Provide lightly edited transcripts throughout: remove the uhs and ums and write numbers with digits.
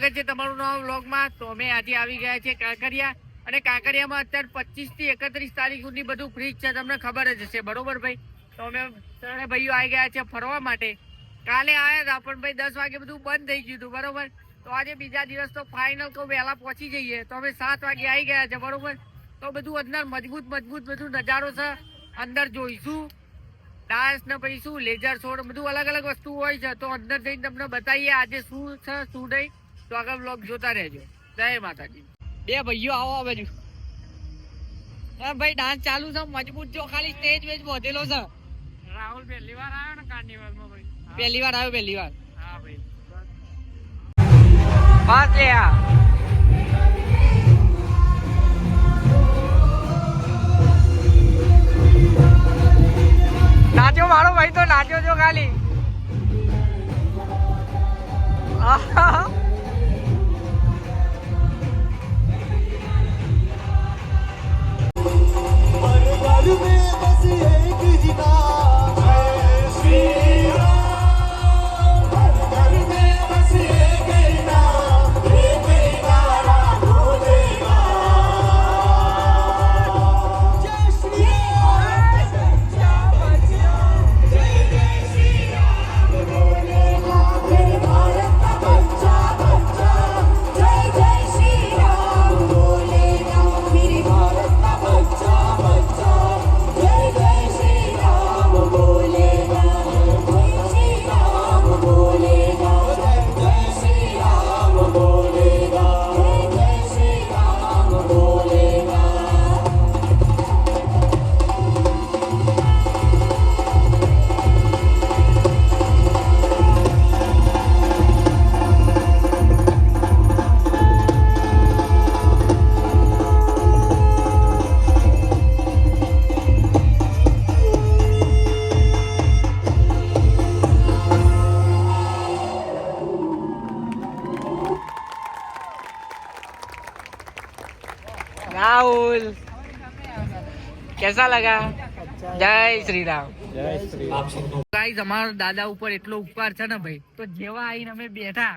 સ્વાગત છે તમારું નવા વ્લોગમાં. તો અમે આજે આવી ગયા છે કાંકરિયા, અને કાંકરિયામાં અત્યારે 25 થી 31 તારીખ સુધી બધું ફ્રી છે, તમને ખબર જ હશે, બરોબર ભાઈ? તો અમે ત્રણે ભાઈઓ આવી ગયા છે ફરવા માટે. કાલે આવ્યા હતા પણ ભાઈ 10 વાગે બધું બંધ થઈ ગયું હતું, બરોબર? તો આજે બીજા દિવસ તો ફાઇનલ તો વહેલા પહોંચી જઈએ, તો અમે 7 વાગે આવી ગયા છે, બરોબર? તો બધું અંદર મજબૂત બધું નજારો છે, અંદર જોઈશું. ડાન્સ ને પછી શું લેઝર શો બધું અલગ અલગ વસ્તુ હોય છે, તો અંદર જઈને તમને બતાવીએ આજે શું છે શું નહીં. તો આગળ બ્લોગ જોતા રહેજો. જય માતાજી. બે ભાઈઓ આવો આ બાજુ. ભાઈ ડાન્સ ચાલુ છે મજબૂત, જો ખાલી સ્ટેજ વેજ બોધેલો છે. રાહુલ પહેલી વાર આવ્યો ને કાર્નિવલમાં ભાઈ? પહેલી વાર આવ્યો, પહેલી વાર. હા ભાઈ બસ લે આ નાચો મારો ભાઈ, તો નાચો છો ખાલી. राहुल कैसा लगा? जय श्री राम. जय श्री राम. गाइस અમારો દાદા ઉપર એટલો ઉપકાર છે ને ભાઈ, તો જેવા આવીને અમે બેઠા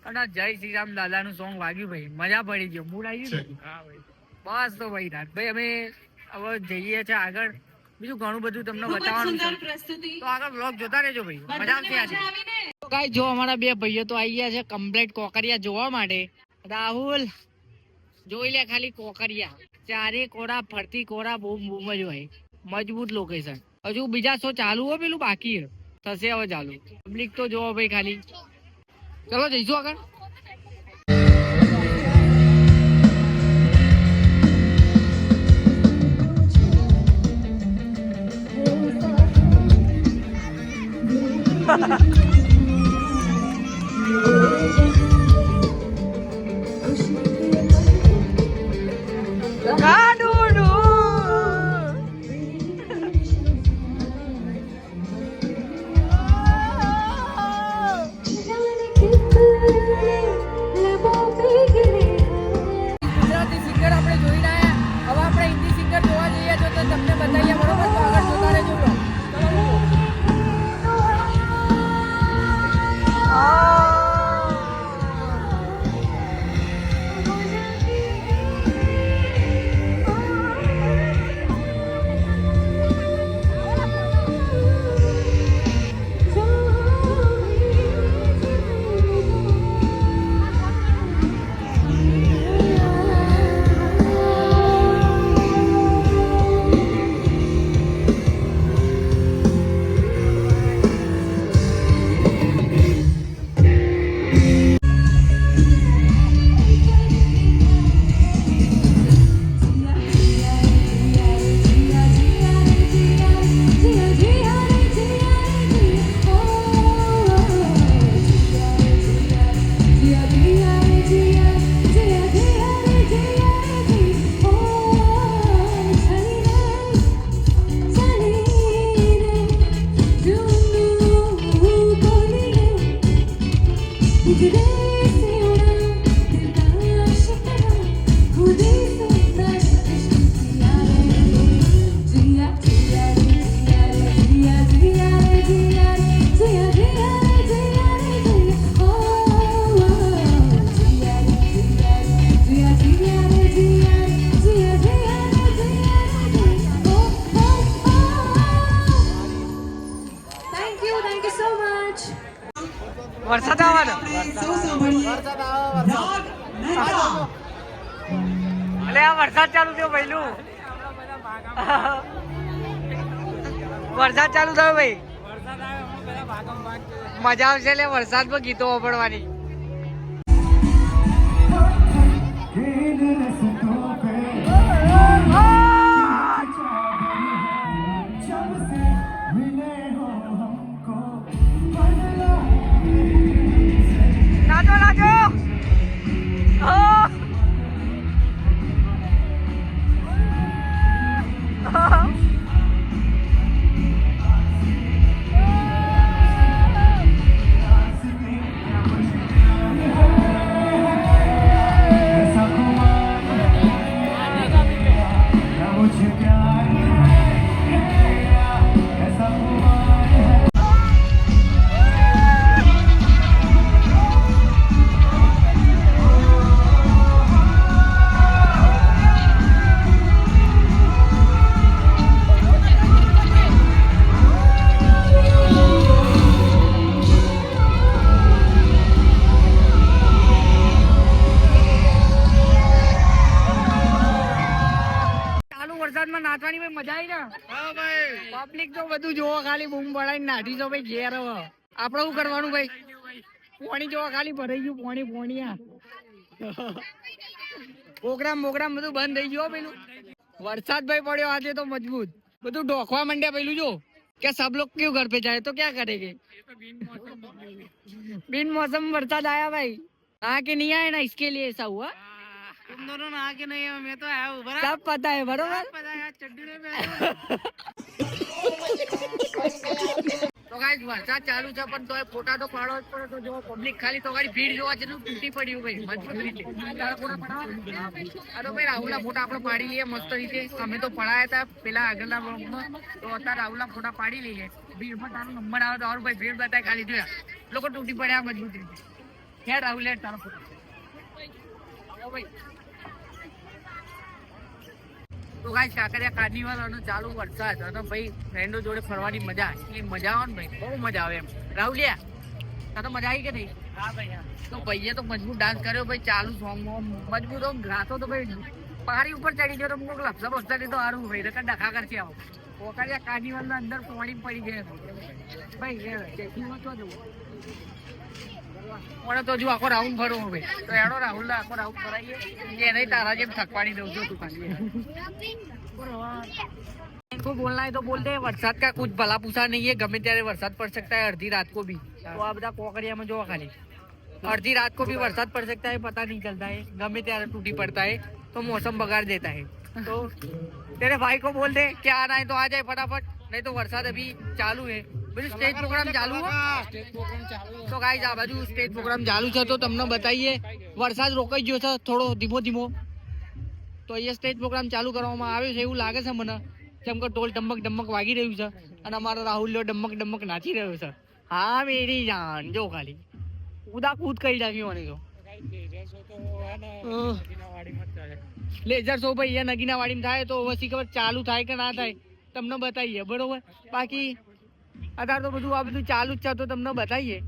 અને જય શ્રી રામ દાદાનું સોંગ વાગ્યું ભાઈ, મજા પડી ગયો, મૂડ આવી ગયું. હા ભાઈ બસ. તો ભાઈ ભાઈ અમે હવે જઈએ છે આગળ, બીજું ઘણું બધું તમને બતાવવાનું છે, તો આગળ બ્લોગ જોતા રહેજો ભાઈ, મજા આવશે આજે. તો ગાઈસ જો અમારા બે ભાઈઓ તો આવી ગયા છે કમ્પ્લીટ કોકરિયા જોવા માટે. રાહુલ જોઈ લે ખાલી કોકરિયા, ચારે કોરા ફરતી કોરા બહુ જ હોય, મજબૂત લોકેશન. હજુ બીજા શો ચાલુ હોય, પેલું બાકી થશે હવે ચાલુ. પબ્લિક તો જોવો ભાઈ ખાલી. ચલો જઈશું આગળ. વરસાદ આવવાનો એટલે આ વરસાદ ચાલુ થયો પહેલું વરસાદ ચાલુ થયો ભાઈ મજા આવશે એટલે વરસાદમાં ગીતો વાપરવાની નાચો નાચો નાચવાની ભાઈ મજા આવી ને પબ્લિક તો બધું જોવો ખાલી બૂમ પડાઈને નાઠી તો ભાઈ ઘેર આપડે શું કરવાનું ભાઈ પોણી જોવા ખાલી ભરાઈ ગયું પોણી પ્રોગ્રામ બધું બંધ થઈ ગયો પેલું વરસાદ ભાઈ પડ્યો આજે તો મજબૂત બધું ઢોકવા માંડ્યા પેલું જો કે સબ લોग क्यों घर पे जाए तो क्या करेंगे बिन मौसम बरसात आया भाई आके नहीं आए ना इसके लिए ऐसा हुआ तुम दोनों ना आके नहीं है मैं तो आया हूं बराबर सब पता है बरोबर पता है चड्डी में तो गाइस वरसाद चालू છે પણ તોય ફોટા તો પાડો જ પડે તો જો પબ્લિક ખાલી તો ગાડી ભીડ જોવા જેટલું તૂટી પડ્યું ભાઈ મજબૂત રીતે તારા ફોટા પડાવવા આ તો ભાઈ રાહુલના ફોટા આપણે પાડી લઈએ મસ્ત રીતે અમે તો પડાયા હતા પેલા આગળના બ્લોગમાં તો અત્યારે રાહુલના ફોટા પાડી લઈએ ભીડમાં તારો નંબર આવે તો ભાઈ ભીડ બતાય ખાલી જોયા લોકો તૂટી પડ્યા મજબૂત રીતે હે રાહુલ હે તારો ફોટો ભાઈ તો ગાઈસ કાંકરિયા કાર્નિવલ અને ચાલુ વરસાદ અને ભાઈ ફ્રેન્ડો જોડે ફરવાની મજા એટલી મજા આવે ને ભાઈ બહુ મજા આવે એમ રાહુલિયા તો મજા આવી કે નહીં હા ભાઈ તો ભાઈએ તો મજબૂત ડાન્સ કર્યો ભાઈ ચાલુ સોંગ મજબૂત ગાતો તો ભાઈ પહાડી ઉપર ચડી ગયો તો મુક લપસા બસતા તો સારું ભાઈ રકા ડખા કરશે આવો કાંકરિયા કાર્નિવલ ના અંદર પાણી પડી ગયા ભાઈ મને તો હજુ આખો રાઉન્ડ ફરવો ભાઈ તો એનો રાહુલ આખો રાઉન્ડ ફરાઈએ એને તારા જેમ થકવાડી દઉં છું તું ખાલી इनको बोलना है तो बोल दे वरसाद का कुछ भला पूछा नहीं है गमे त्यारे वरसाद पड़ सकता है अर्धी रात को भी तो आप बता कोकरिया में जो खाली अर्धी रात को भी वरसाद पड़ सकता है पता नहीं चलता है गमे त्यारे टूटी पड़ता है तो मौसम बगाड़ देता है तो तेरे भाई को बोल दे क्या आना है तो आ जाए फटाफट नहीं तो वरसाद अभी चालू है स्टेज प्रोग्राम चालू तो गाइस आ बाजू स्टेज प्रोग्राम चालू है तो तमने बताइए वरसाद रोकाई गयो છે થોડો ધીમો તો અહીંયા સ્ટેજ પ્રોગ્રામ ચાલુ કરવામાં આવ્યો છે એવું લાગે છે મને જેમ કે ઢોલ ડમક વાગી રહ્યું છે અને અમારો રાહુલ ડમક નાચી રહ્યો છે હા મેરી જાન જો ખાલી કૂદા કૂદ કરી નાખ્યું મને તો લેઝર શો ભાઈ અહીંયા નગીના વાડીમાં થાય તો વસી ખબર ચાલુ થાય કે ના થાય તમને બતાવીએ બરોબર બાકી અત્યારે તો બધું આ બધું ચાલુ જ છે તો તમને બતાવીએ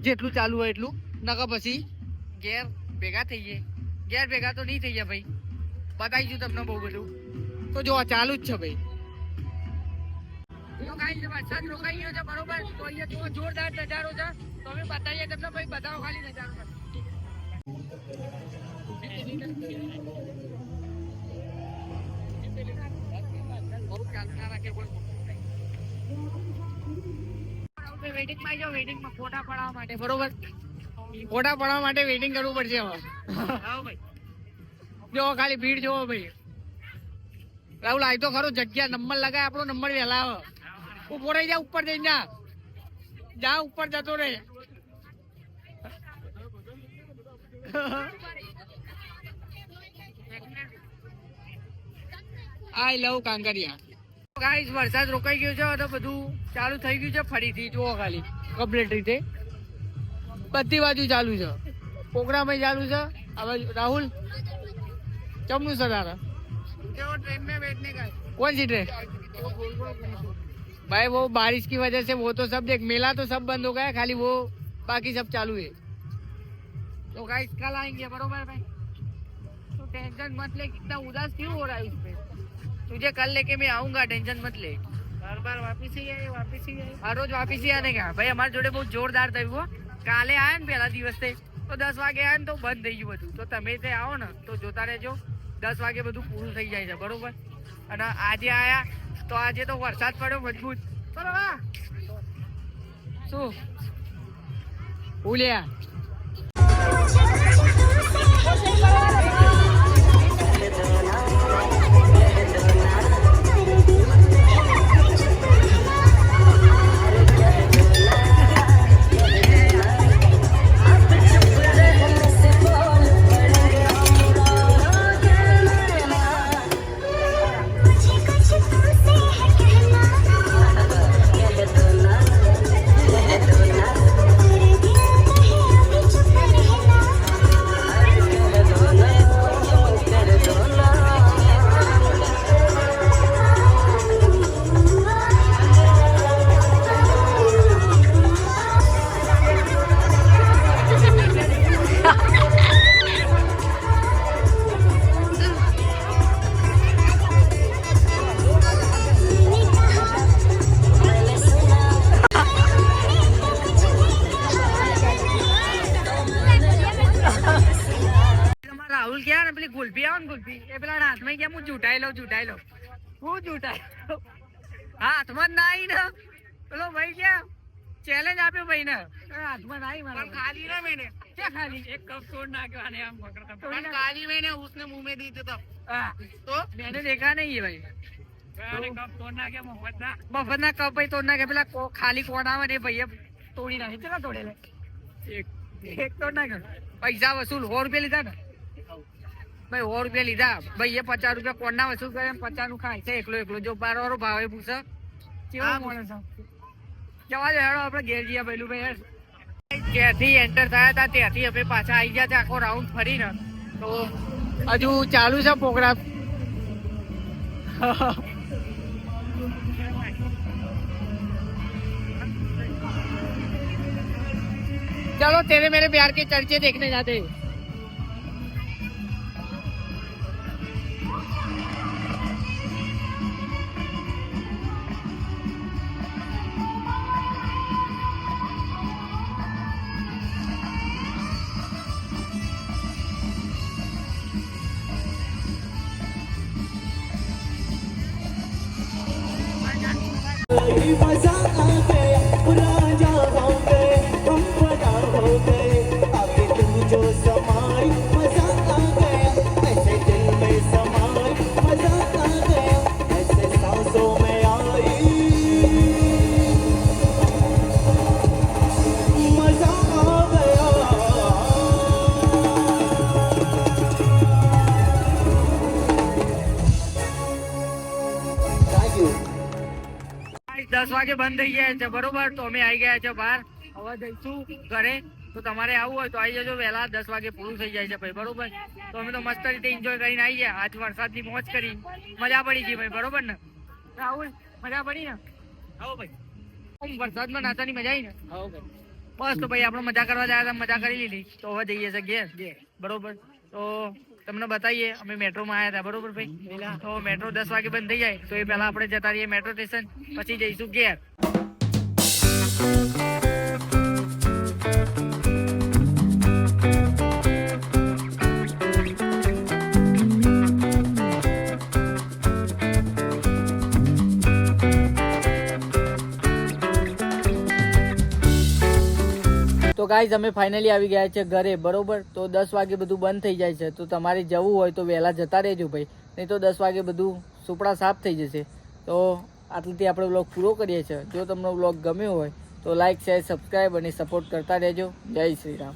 જેટલું ચાલુ હોય એટલું નકર પછી ઘેર ભેગા થઈએ ઘેર ભેગા તો નહીં થઈએ ભાઈ બતાવીશું તમને બહુ બધું તો જો ચાલુ જ છે ભાઈ વરસાદ રોકાઈ ગયો છે બરોબર તો અહીંયા જોરદાર નજારો છે તો અમે બતાવીએ તમને ભાઈ બતાવો ખાલી નજારો બહુ ચાલુ ના રાખે કોઈ વેટિંગમાં જો વેટિંગમાં ફોટા પડાવવા માટે બરોબર ફોટા પડાવવા માટે વેટિંગ કરવું પડશે હવે જો ખાલી ભીડ જોવો ભાઈ રાહુલ આય તો ખરો જગ્યા નંબર લગાય આપણો નંબર વહેલા આવે ઉભો રહી જા ઉપર જઈને જા ઉપર જતો રહે આઈ લવ કાંકરિયા ગાઈસ વરસાદ રોકાઈ ગયો છે તો બધું ચાલુ થઈ ગયું છે ફરીથી જુઓ ખાલી કમ્પ્લીટ રીતે બધી બાજુ ચાલુ છે પ્રોગ્રામ ચાલુ છે હવે રાહુલ चमनू सदारा ट्रेन में बैठने का कौन सी ट्रेन भाई वो बारिश की वजह से वो तो सब देख मेला तो सब बंद हो गया खाली वो बाकी सब चालू है। तो गाइस कल आएंगे बरोबर भाई, तो टेंशन मत ले। कितना उदास क्यों हो रहा है उसपे? तुझे कल लेके मैं आऊंगा, टेंशन मत ले। बार बार वापिस ही आए, वापिस ही आए, हर रोज वापिस ही आने का भाई। हमारे जोड़े बहुत जोरदार था वो। काले आया ने पहला दिवस से तो 10 वागे आया तो बंद થઈ ગયું બધું। તો તમે તે આવો ને તો જોતા રહેજો, 10 વાગે બધું પૂરું થઈ જાય છે બરોબર। અને આજે આયા તો આજે તો વરસાદ પડ્યો મજબૂત બરોબર। શું ઉલ્યા રાહુલ ક્યાં ને પેલી ગુલ્ફી આવો ને ગુલ્ફી એ પેલા હાથમાં કેમ હું ઝૂટાઈ લઉં હું ઝૂટાઈ લઉં હાથમાં જ ના આવી ને પેલો ભાઈ ક્યાં ચેલેન્જ આપ્યો ભાઈ ને હાથમાં ના આવી મારા ખાલી ના मैंने क्या खाली एक कप तोड़ नाख्यो आने हम पकड़ता खाली मैंने उसने मुंह में दी तो तो मैंने देखा नहीं है भाई कप तोड़ नाख्या मफत ना कप भाई तोड़ नाख्या પેલા ખાલી કોણ આવે ને ભાઈએ તોડી નાખી કેટલા તોડેલા એક તોડ નાખ્યો પૈસા વસૂલ 100 રૂપિયા લીધા ને भाई 100 રૂપિયા લીધા भाई ये 50 રૂપિયા કોણના વસૂલ કરે 50 નું ખાય છે એકલો જો 12 વાળો ભાવે પૂછે કેવો માણસ જવા દે હેડો આપણે ઘેર જઈએ પેલું ભાઈ ત્યાંથી એન્ટર થયા હતા ત્યાંથી હવે પાછા આવી ગયા છે આખો રાઉન્ડ ફરીને તો હજુ ચાલુ છે પ્રોગ્રામ चलो तेरे मेरे प्यार के चर्चे देखने जाते हैं। दस वागे बंद થઈ ગયા છે બરોબર તો અમે આવી ગયા છે બહાર હવે જઈશું ઘરે તો તમારે આવવું હોય તો આવી જજો વહેલા 10 વાગે પૂરું થઈ જાય છે ભાઈ બરોબર તો અમે તો મસ્ત રીતે એન્જોય કરીને આવી ગયા આજ વરસાદની મોજ કરી મજા પડી ગઈ ભાઈ બરોબર ને રાહુલ મજા પડી ને આવો ભાઈ વરસાદમાં નાતાની મજા આવી ને આવો ભાઈ બસ તો ભાઈ આપણે મજા કરવા જાય મજા કરી લીધી તો હવે જઈએ છે ઘેર બરોબર તો તમને બતાવીએ અમે મેટ્રોમાં આવ્યા હતા બરોબર ભાઈ તો મેટ્રો 10 વાગે બંધ થઈ જાય તો એ પહેલા આપણે જતા રહીએ મેટ્રો સ્ટેશન પછી જઈશું ઘેર તો ગાઈઝ અમે ફાઇનલી આવી ગયા છે ઘરે બરોબર તો 10 વાગે બધું બંધ થઈ જાય છે તો તમારે જવું હોય તો વહેલા જતા રહેજો ભાઈ નહીં તો 10 વાગે બધું સુપડા સાફ થઈ જશે તો આટલેથી આપણે વ્લોગ પૂરો કરીએ છીએ જો તમને વ્લોગ ગમ્યો હોય તો લાઈક શેર સબસ્ક્રાઈબ અને સપોર્ટ કરતા રહેજો જય શ્રી રામ